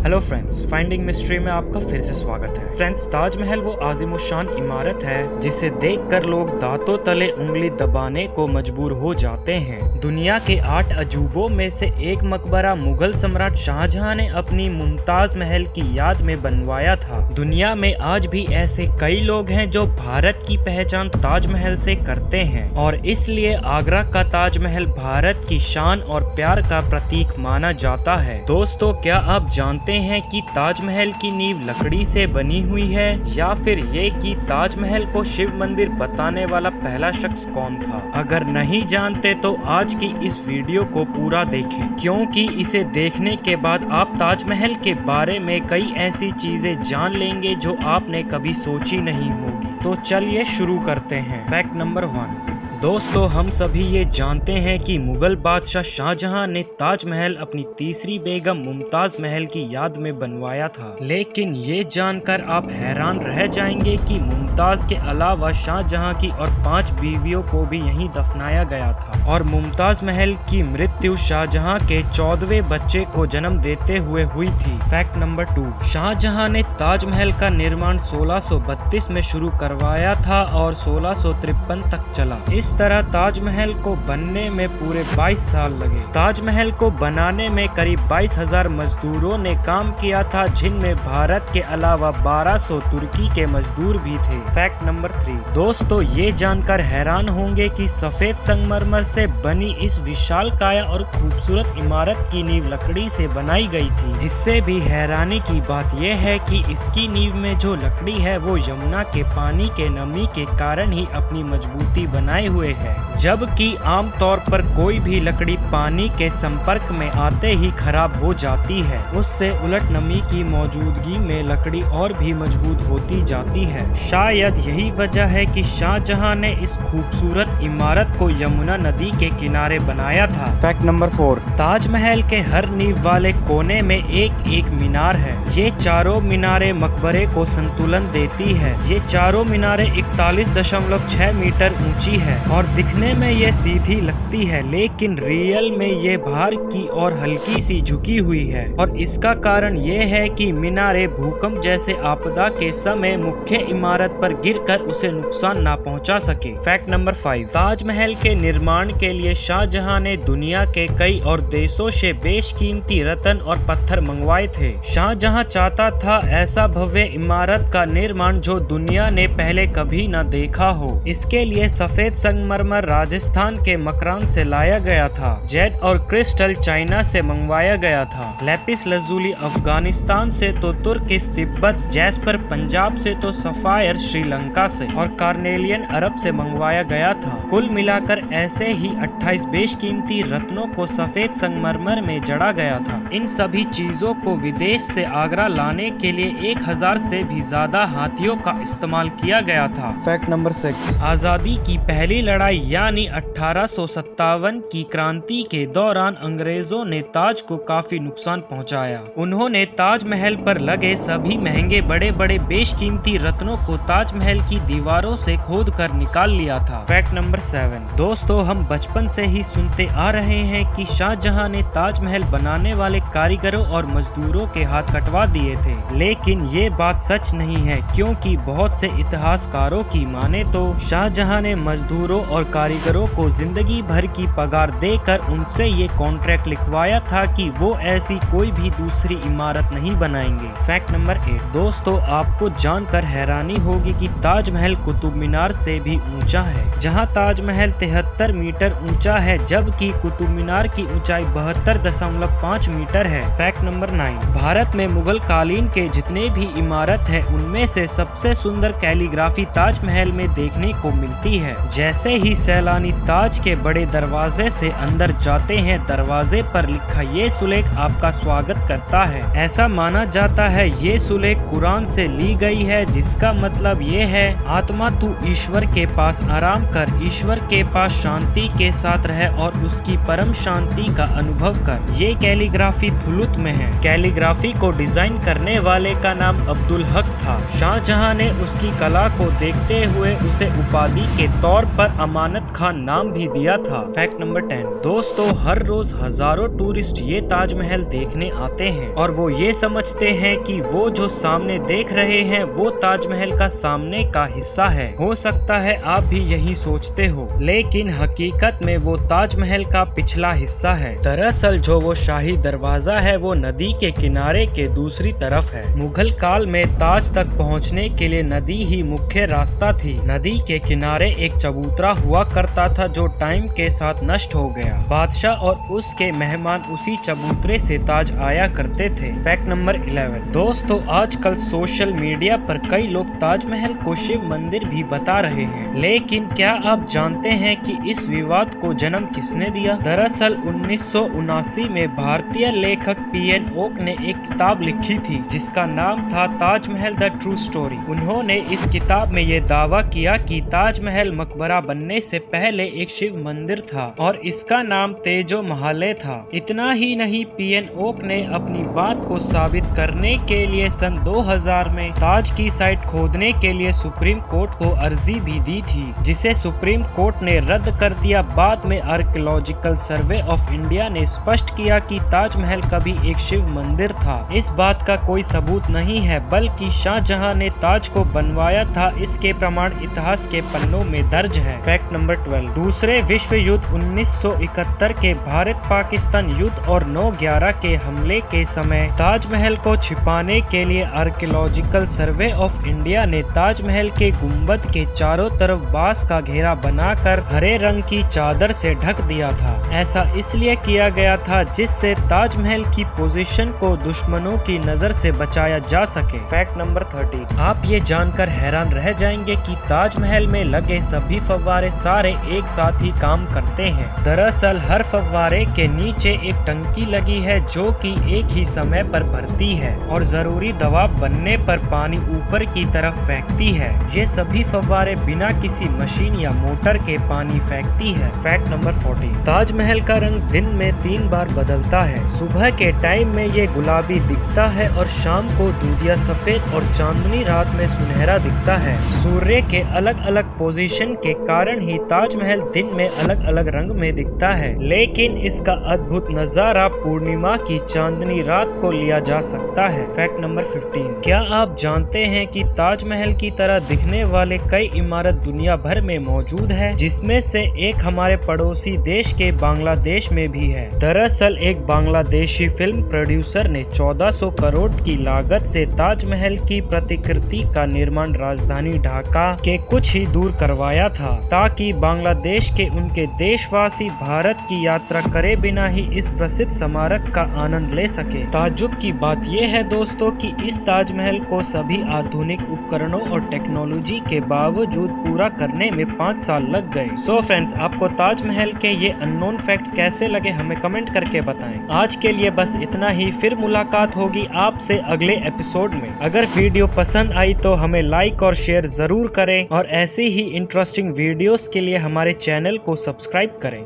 Hello friends, finding mystery में आपका फिर से स्वागत है। फ्रेंड्स, ताजमहल वो आज़िमुशान इमारत है जिसे देखकर लोग दांतों तले उंगली दबाने को मजबूर हो जाते हैं। दुनिया के 8 अजूबों में से एक मकबरा मुगल सम्राट शाहजहां ने अपनी मुमताज महल की याद में बनवाया था। दुनिया में आज भी ऐसे कई लोग हैं जो भारत की पहचान ताजमहल से करते हैं और इसलिए आगरा का ताजमहल भारत की शान और प्यार का प्रतीक माना जाता है। दोस्तों, क्या आप जानते हैं कि ताजमहल की नींव लकड़ी से बनी हुई है, या फिर ये कि ताजमहल को शिव मंदिर बताने वाला पहला शख्स कौन था? अगर नहीं जानते तो आज की इस वीडियो को पूरा देखें, क्योंकि इसे देखने के बाद आप ताजमहल के बारे में कई ऐसी चीजें जान लेंगे जो आपने कभी सोची नहीं होगी। तो चलिए शुरू करते हैं। Fact number 1। दोस्तों, हम सभी ये जानते हैं कि मुगल बादशाह शाहजहां ने ताजमहल अपनी तीसरी बेगम मुमताज महल की याद में बनवाया था। लेकिन ये जानकर आप हैरान रह जाएंगे कि मुमताज के अलावा शाहजहां की और 5 बीवियों को भी यहीं दफनाया गया था और मुमताज महल की मृत्यु शाहजहां के 14वें बच्चे को जन्म देते हुए हुई थी। Fact number 2। शाहजहां ने ताजमहल का निर्माण 1632 में शुरू करवाया था और 1653 तक चला। इस तरह ताजमहल को बनने में पूरे 22 साल लगे। ताजमहल को बनाने में करीब 22,000 मजदूरों ने काम किया था, जिनमें भारत के अलावा 1200 तुर्की के मजदूर भी थे। Fact number 3। दोस्तों, ये जानकर हैरान होंगे कि सफेद संगमरमर से बनी इस विशालकाय और खूबसूरत इमारत की नींव लकड़ी से बनाई गई थी। इससे भी हैरानी की बात यह है कि इसकी नींव में जो लकड़ी है वो यमुना के पानी के नमी के कारण ही अपनी मजबूती बनाए हुए है, जबकि आमतौर पर कोई भी लकड़ी पानी के संपर्क में आते ही खराब हो जाती है। उससे उलट नमी की मौजूदगी में लकड़ी और भी मजबूत होती जाती है। शायद यही वजह है कि शाहजहां ने इस खूबसूरत इमारत को यमुना नदी के किनारे बनाया था। Fact number 4। ताजमहल के हर नींव वाले कोने में एक एक मीनार है। ये चारों मीनारें मकबरे को संतुलन देती है। ये चारों मीनारें 41.6 मीटर ऊंची है और दिखने में ये सीधी लगती है, लेकिन रियल में ये बाहर की और हल्की सी झुकी हुई है और इसका कारण ये है कि मीनारें भूकंप जैसे आपदा के समय मुख्य इमारत पर गिरकर उसे नुकसान ना पहुंचा सके। Fact number 5। ताजमहल के निर्माण के लिए शाहजहां ने दुनिया के कई और देशों से बेशकीमती रत्न और पत्थर मंगवाए थे। शाहजहां चाहता था ऐसा भव्य इमारत का निर्माण जो दुनिया ने पहले कभी न देखा हो। इसके लिए सफेद संगमरमर राजस्थान के मकरान से लाया गया था। जेड और क्रिस्टल चाइना से मंगवाया गया था। लैपिस लजूली अफगानिस्तान से तो तुर्किश तिब्बत, जैस्पर पंजाब से तो सफायर श्रीलंका से और कार्नेलियन अरब से मंगवाया गया था। कुल मिलाकर ऐसे ही 28 बेशकीमती रत्नों को सफेद संगमरमर में जड़ा गया था। इन सभी चीजों को विदेश से आगरा लाने के लिए 1000 से भी ज्यादा हाथियों का इस्तेमाल किया गया था। Fact number 6। आजादी की पहली लड़ाई यानी 1857 की क्रांति के दौरान अंग्रेजों ने ताज को काफी नुकसान पहुंचाया। उन्होंने ताजमहल पर लगे सभी महंगे बड़े बड़े बेशकीमती रत्नों को ताजमहल की दीवारों से खोद कर निकाल लिया था। Fact number 7। दोस्तों, हम बचपन से ही सुनते आ रहे हैं कि शाहजहां ने ताजमहल बनाने वाले कारीगरों और मजदूरों के हाथ कटवा दिए थे, लेकिन ये बात सच नहीं है, क्योंकि बहुत से इतिहासकारों की माने तो शाहजहां ने मजदूरों और कारीगरों को जिंदगी भर की पगार देकर उनसे ये कॉन्ट्रैक्ट लिखवाया था कि वो ऐसी कोई भी दूसरी इमारत नहीं बनाएंगे। Fact number 8। दोस्तों, आपको जानकर हैरानी होगी कि ताजमहल कुतुब मीनार से भी ऊंचा है। जहां ताजमहल 73 मीटर ऊंचा है, जबकि कुतुब मीनार की ऊंचाई 72.5 मीटर है। Fact number 9। भारत में मुगल कालीन के जितने भी इमारत है, उनमें से सबसे सुंदर कैलीग्राफी ताजमहल में देखने को मिलती है। जैसे ही सैलानी ताज के बड़े दरवाजे से अंदर जाते हैं, दरवाजे पर लिखा ये सुलेख आपका स्वागत करता है। ऐसा माना जाता है ये सुलेख कुरान से ली गई है, जिसका मतलब ये है, आत्मा तू ईश्वर के पास आराम कर, ईश्वर के पास शांति के साथ रह और उसकी परम शांति का अनुभव कर। ये कैलीग्राफी थुलुत में है। कैलीग्राफी को डिजाइन करने वाले का नाम अब्दुल हक था। शाहजहां ने उसकी कला को देखते हुए उसे उपाधि के तौर पर बार अमानत खान नाम भी दिया था। फैक्ट नंबर 10, दोस्तों हर रोज हजारों टूरिस्ट ये ताजमहल देखने आते हैं और वो ये समझते हैं कि वो जो सामने देख रहे हैं वो ताजमहल का सामने का हिस्सा है। हो सकता है आप भी यही सोचते हो, लेकिन हकीकत में वो ताजमहल का पिछला हिस्सा है। दरअसल जो वो शाही दरवाजा है वो नदी के किनारे के दूसरी तरफ है। मुगल काल में ताज तक पहुंचने के लिए नदी ही मुख्य रास्ता थी। नदी के किनारे एक चबूतरा हुआ करता था जो टाइम के साथ नष्ट हो गया। बादशाह और उसके मेहमान उसी चबूतरे से ताज आया करते थे। फैक्ट नंबर 11, दोस्तों आजकल सोशल मीडिया पर कई लोग ताजमहल को शिव मंदिर भी बता रहे हैं, लेकिन क्या आप जानते हैं कि इस विवाद को जन्म किसने दिया? दरअसल 1979 में भारतीय लेखक पीएन ओक ने एक किताब लिखी थी जिसका नाम था ताजमहल द ट्रू स्टोरी। उन्होंने इस किताब में ये दावा किया कि ताजमहल मकबरा बनने से पहले एक शिव मंदिर था और इसका नाम तेजो महल था। इतना ही नहीं, पीएन ओक ने अपनी बात को साबित करने के लिए सन 2000 में ताज की साइट खोदने के लिए सुप्रीम कोर्ट को अर्जी भी दी थी, जिसे सुप्रीम कोर्ट ने रद्द कर दिया। बाद में आर्कियोलॉजिकल सर्वे ऑफ इंडिया ने स्पष्ट किया कि ताजमहल कभी एक शिव मंदिर था। इस बात का कोई सबूत नहीं है, बल्कि शाहजहां ने ताज को बनवाया था। इसके प्रमाण इतिहास के पन्नों में दर्ज है। फैक्ट नंबर 12, दूसरे विश्व युद्ध 1971 के भारत पाकिस्तान युद्ध और 9/11 के हमले के समय ताजमहल को छिपाने के लिए आर्कियोलॉजिकल सर्वे ऑफ इंडिया ने ताजमहल के गुंबद के चारों तरफ बांस का घेरा बनाकर हरे रंग की चादर से ढक दिया था। ऐसा इसलिए किया गया था जिससे ताजमहल की पोजीशन को दुश्मनों की नजर से बचाया जा सके। फैक्ट नंबर 13, आप ये जानकर हैरान रह जाएंगे कि ताजमहल में लगे सभी फव्वारे सारे एक साथ ही काम करते हैं। दरअसल हर फव्वारे के नीचे एक टंकी लगी है जो कि एक ही समय पर भरती है और जरूरी दबाव बनने पर पानी ऊपर की तरफ फेंकती है। ये सभी फव्वारे बिना किसी मशीन या मोटर के पानी फेंकती है। फैक्ट नंबर 14, ताजमहल का रंग दिन में 3 बार बदलता है। सुबह के टाइम में ये गुलाबी दिखता है और शाम को दूधिया सफेद और चांदनी रात में सुनहरा दिखता है। सूर्य के अलग अलग पोजीशन के कारण ही ताजमहल दिन में अलग अलग रंग में दिखता है, लेकिन इसका अद्भुत नजारा पूर्णिमा की चांदनी रात को लिया जा सकता है। फैक्ट नंबर 15, क्या आप जानते हैं कि ताजमहल की तरह दिखने वाले कई इमारत दुनिया भर में मौजूद है, जिसमें से एक हमारे पड़ोसी देश के बांग्लादेश में भी है। दरअसल एक बांग्लादेशी फिल्म प्रोड्यूसर ने 1400 करोड़ की लागत से ताजमहल की प्रतिकृति का निर्माण राजधानी ढाका के कुछ ही दूर करवाया था, ताकि बांग्लादेश के उनके देशवासी भारत की यात्रा करे बिना ही इस प्रसिद्ध स्मारक का आनंद ले सके। ताज्जुब की बात यह है दोस्तों कि इस ताजमहल को सभी आधुनिक उपकरणों और टेक्नोलॉजी के बावजूद पूरा करने में 5 साल लग गए। सो फ्रेंड्स, आपको ताजमहल के ये अननोन फैक्ट्स कैसे लगे हमें कमेंट करके बताएं। आज के लिए बस इतना ही, फिर मुलाकात होगी आपसे अगले एपिसोड में। अगर वीडियो पसंद आई तो हमें लाइक और शेयर जरूर करें और ऐसे ही इंटरेस्टिंग वीडियोस के लिए हमारे चैनल को सब्सक्राइब करें।